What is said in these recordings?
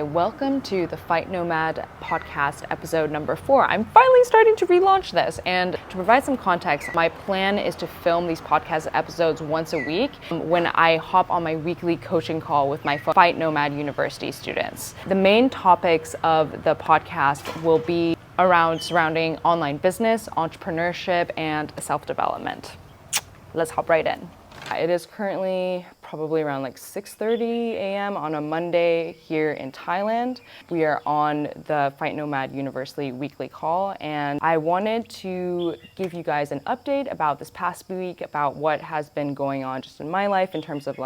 Welcome to the Fight Nomad podcast episode number 4. I'm finally starting to relaunch this, and to provide some context, my plan is to film these podcast episodes once a week when I hop on my weekly coaching call with my Fight Nomad University students. The main topics of the podcast will be surrounding online business, entrepreneurship, and self-development. Let's hop right in. It is currently probably around 6:30 a.m. on a Monday here in Thailand. We are on the Fight Nomad University weekly call, and I wanted to give you guys an update about this past week, about what has been going on just in my life in terms of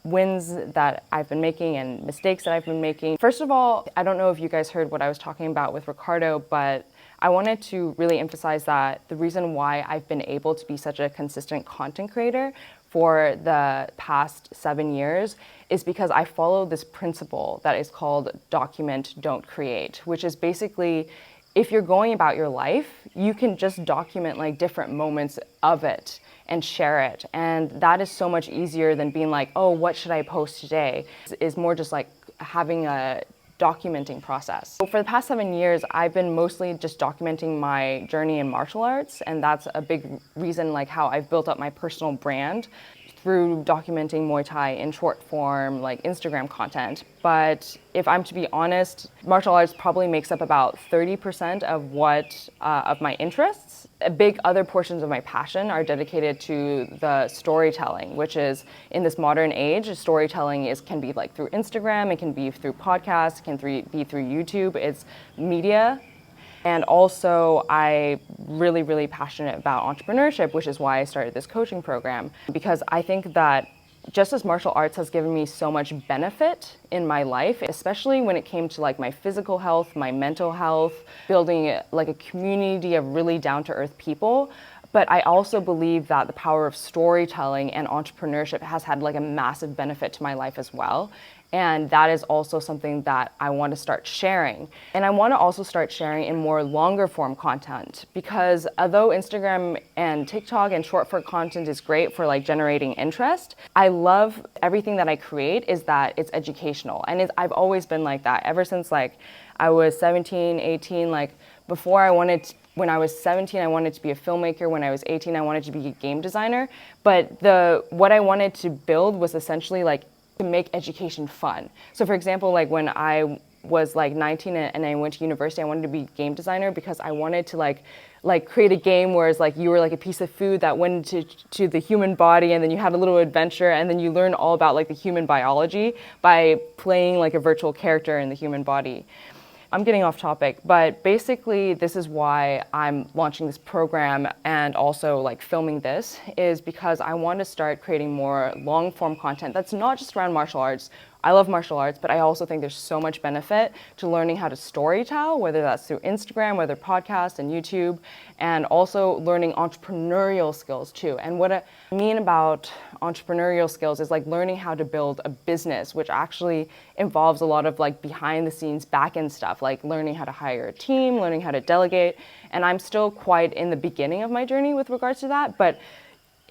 wins that I've been making and mistakes that I've been making. First of all, I don't know if you guys heard what I was talking about with Ricardo, but I wanted to really emphasize that the reason why I've been able to be such a consistent content creator for the past 7 years is because I follow this principle that is called document, don't create, which is basically if you're going about your life, you can just document different moments of it and share it. And that is so much easier than being oh, what should I post today? It's more just having a documenting process. So for the past 7 years, I've been mostly just documenting my journey in martial arts, and that's a big reason how I've built up my personal brand through documenting Muay Thai in short form, Instagram content. But if I'm to be honest, martial arts probably makes up about 30% of of my interests. Big other portions of my passion are dedicated to the storytelling, which is in this modern age, storytelling can be through Instagram, it can be through podcasts, it can be through YouTube, it's media. And also, I'm really, really passionate about entrepreneurship, which is why I started this coaching program, because I think that just as martial arts has given me so much benefit in my life, especially when it came to my physical health, my mental health, building a community of really down-to-earth people. But I also believe that the power of storytelling and entrepreneurship has had a massive benefit to my life as well. And that is also something that I want to start sharing. And I want to also start sharing in more longer form content, because although Instagram and TikTok and short form content is great for generating interest, I love everything that I create is that it's educational. And I've always been like that ever since I was 17, 18, when I was 17, I wanted to be a filmmaker. When I was 18, I wanted to be a game designer. But what I wanted to build was essentially to make education fun. So for example, when I was 19 and I went to university, I wanted to be a game designer because I wanted to create a game where it's you were a piece of food that went to the human body, and then you had a little adventure, and then you learn all about the human biology by playing a virtual character in the human body. I'm getting off topic, but basically this is why I'm launching this program and also filming this, is because I want to start creating more long form content that's not just around martial arts. I love martial arts, but I also think there's so much benefit to learning how to storytell, whether that's through Instagram, whether podcasts and YouTube, and also learning entrepreneurial skills too. And what I mean about entrepreneurial skills is learning how to build a business, which actually involves a lot of behind the scenes back end stuff, learning how to hire a team, learning how to delegate. And I'm still quite in the beginning of my journey with regards to that, but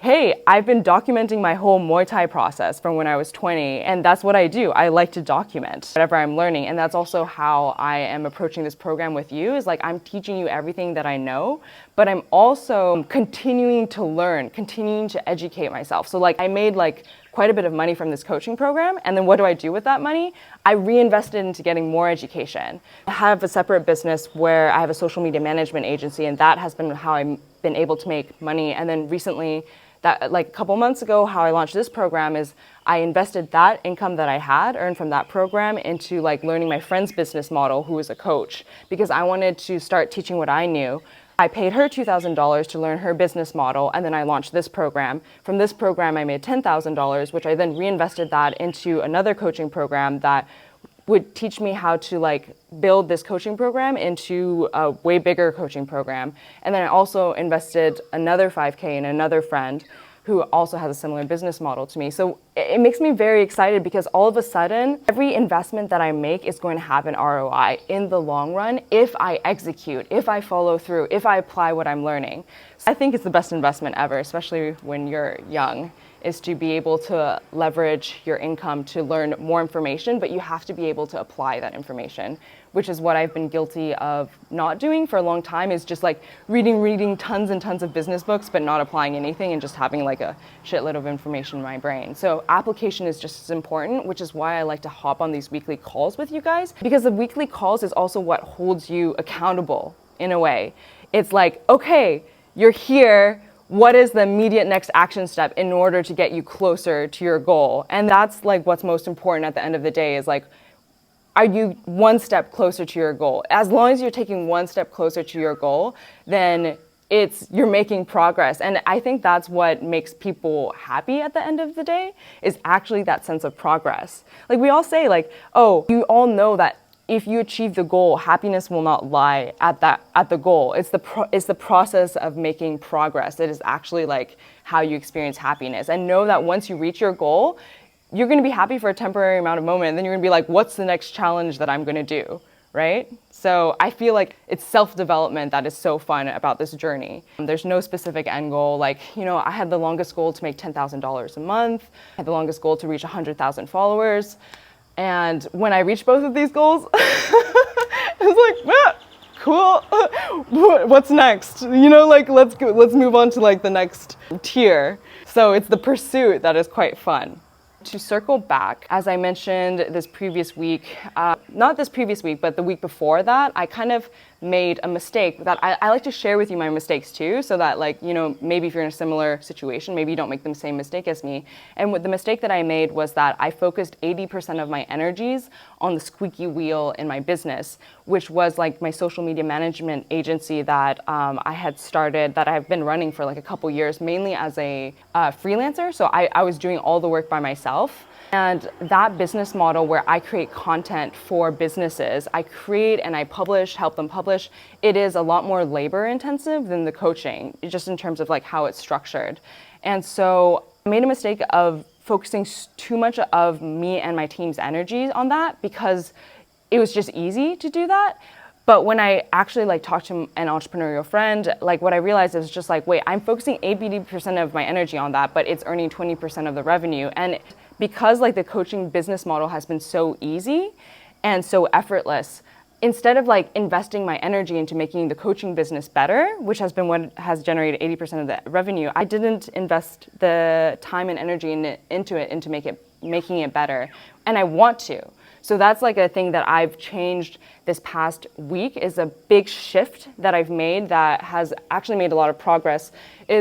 hey, I've been documenting my whole Muay Thai process from when I was 20, and that's what I do. I like to document whatever I'm learning, and that's also how I am approaching this program with you, is I'm teaching you everything that I know, but I'm also continuing to learn, continuing to educate myself. So I made quite a bit of money from this coaching program, and then what do I do with that money? I reinvested into getting more education. I have a separate business where I have a social media management agency, and that has been how I've been able to make money. And then recently, that a couple months ago, how I launched this program is I invested that income that I had earned from that program into learning my friend's business model, who is a coach, because I wanted to start teaching what I knew. I paid her $2,000 to learn her business model, and then I launched this program. From this program, I made $10,000, which I then reinvested that into another coaching program that would teach me how to build this coaching program into a way bigger coaching program. And then I also invested another 5K in another friend who also has a similar business model to me. So it makes me very excited because all of a sudden, every investment that I make is going to have an ROI in the long run if I execute, if I follow through, if I apply what I'm learning. So I think it's the best investment ever, especially when you're young, is to be able to leverage your income to learn more information, but you have to be able to apply that information, which is what I've been guilty of not doing for a long time, is just like reading tons and tons of business books, but not applying anything and just having like a shitload of information in my brain. So application is just as important, which is why I like to hop on these weekly calls with you guys, because the weekly calls is also what holds you accountable in a way. It's like, okay, you're here. What is the immediate next action step in order to get you closer to your goal? And that's like what's most important at the end of the day, is like, are you one step closer to your goal? As long as you're taking one step closer to your goal, then you're making progress. And I think that's what makes people happy at the end of the day, is actually that sense of progress. Like we all say like, oh, you all know that if you achieve the goal, happiness will not lie at the goal. It's the process of making progress. It is actually like how you experience happiness. And know that once you reach your goal, you're going to be happy for a temporary amount of moment, and then you're going to be like, what's the next challenge that I'm going to do, right? So I feel like it's self-development that is so fun about this journey. There's no specific end goal. Like, I had the longest goal to make $10,000 a month. I had the longest goal to reach 100,000 followers. And when I reached both of these goals, I was like, cool. What's next? Let's move on to like the next tier. So it's the pursuit that is quite fun. To circle back, as I mentioned this previous week, not this previous week, but the week before that, I kind of made a mistake that I like to share with you my mistakes too, so that maybe if you're in a similar situation, maybe you don't make the same mistake as me. And the mistake that I made was that I focused 80% of my energies on the squeaky wheel in my business, which was like my social media management agency that I had started, that I've been running for like a couple years, mainly as a freelancer. So I was doing all the work by myself. And that business model where I create content for businesses, I create and I publish, help them publish, it is a lot more labor intensive than the coaching, just in terms of like how it's structured. And so I made a mistake of focusing too much of me and my team's energy on that, because it was just easy to do that. But when I actually talked to an entrepreneurial friend, what I realized is just wait, I'm focusing 80% of my energy on that, but it's earning 20% of the revenue. And because the coaching business model has been so easy and so effortless, instead of investing my energy into making the coaching business better, which has been what has generated 80% of the revenue, I didn't invest the time and energy into making it better. And I want to. So that's a thing that I've changed this past week, is a big shift that I've made that has actually made a lot of progress.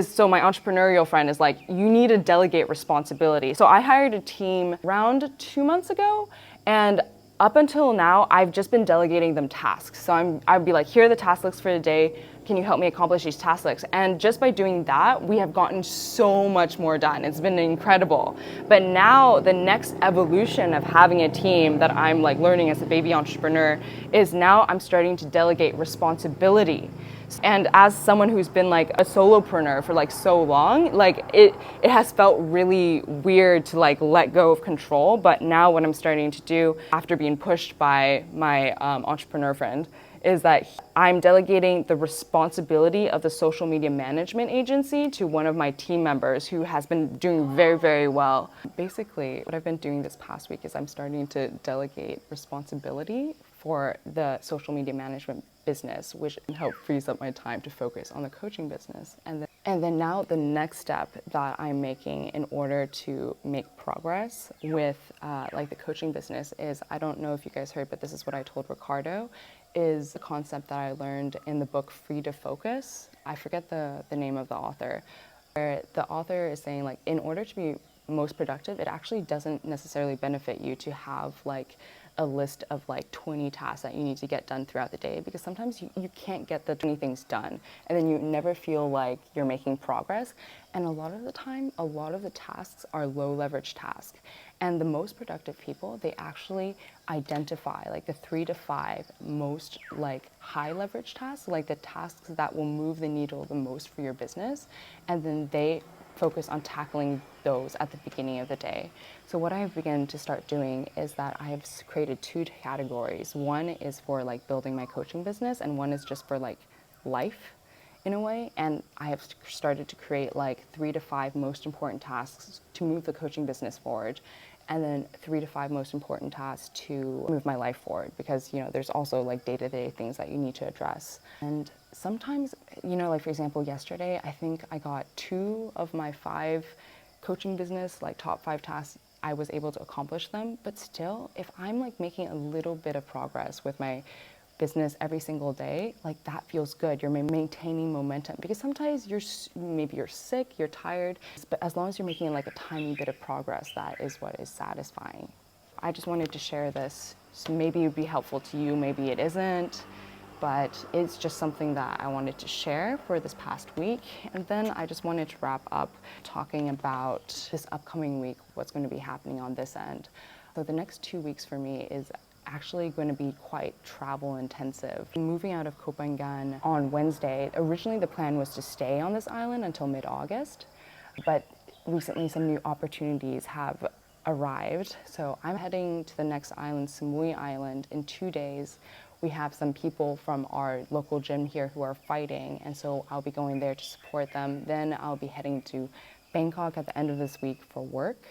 So my entrepreneurial friend is you need to delegate responsibility. So I hired a team around 2 months ago, and up until now, I've just been delegating them tasks. So I'd be like, here are the task lists for today. Can you help me accomplish these task lists? And just by doing that, we have gotten so much more done. It's been incredible. But now the next evolution of having a team that I'm learning as a baby entrepreneur is now I'm starting to delegate responsibility. And as someone who's been a solopreneur for so long, it has felt really weird to let go of control. But now what I'm starting to do, after being pushed by my entrepreneur friend, is that I'm delegating the responsibility of the social media management agency to one of my team members who has been doing very, very well. Basically, what I've been doing this past week is I'm starting to delegate responsibility for the social media management business, which helps frees up my time to focus on the coaching business. And then now the next step that I'm making in order to make progress with the coaching business is, I don't know if you guys heard, but this is what I told Ricardo, is a concept that I learned in the book Free to Focus. I forget the name of the author, where the author is saying in order to be most productive, it actually doesn't necessarily benefit you to have a list of 20 tasks that you need to get done throughout the day, because sometimes you can't get the 20 things done, and then you never feel like you're making progress. And a lot of the time, a lot of the tasks are low leverage tasks. And the most productive people, they actually identify the 3 to 5 most high leverage tasks, the tasks that will move the needle the most for your business. And then they focus on tackling those at the beginning of the day. So what I've begun to start doing is that I have created 2 categories. One is for like building my coaching business, and one is just for like life in a way. And I have started to create like 3 to 5 most important tasks to move the coaching business forward, and then 3 to 5 most important tasks to move my life forward, because there's also like day-to-day things that you need to address. And sometimes, like for example, yesterday I think I got 2 of my 5 coaching business like top 5 tasks. I was able to accomplish them, but still, if I'm like making a little bit of progress with my business every single day, like that feels good. You're maintaining momentum, because sometimes maybe you're sick, you're tired, but as long as you're making like a tiny bit of progress, that is what is satisfying. I just wanted to share this. So maybe it would be helpful to you, maybe it isn't, but it's just something that I wanted to share for this past week. And then I just wanted to wrap up talking about this upcoming week, what's going to be happening on this end. So the next 2 weeks for me is actually going to be quite travel intensive. Moving out of Phangan on Wednesday, originally the plan was to stay on this island until mid-August, but recently some new opportunities have arrived. So I'm heading to the next island, Samui Island, in 2 days. We have some people from our local gym here who are fighting, and so I'll be going there to support them. Then I'll be heading to Bangkok at the end of this week for work,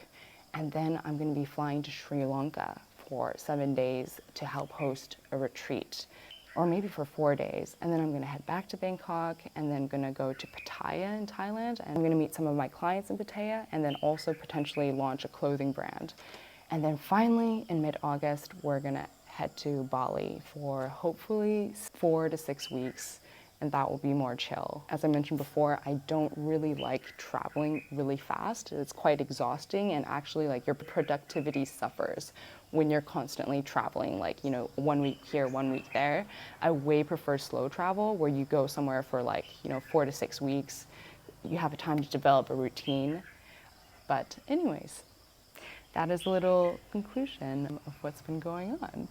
and then I'm going to be flying to Sri Lanka for 7 days to help host a retreat, or maybe for 4 days. And then I'm going to head back to Bangkok, and then going to go to Pattaya in Thailand, and I'm going to meet some of my clients in Pattaya, and then also potentially launch a clothing brand. And then finally in mid-August, we're going to head to Bali for hopefully 4 to 6 weeks, and that will be more chill. As I mentioned before, I don't really like traveling really fast. It's quite exhausting, and actually like your productivity suffers when you're constantly traveling, like 1 week here, 1 week there. I way prefer slow travel, where you go somewhere for like 4 to 6 weeks. You have a time to develop a routine. But anyways, that is a little conclusion of what's been going on.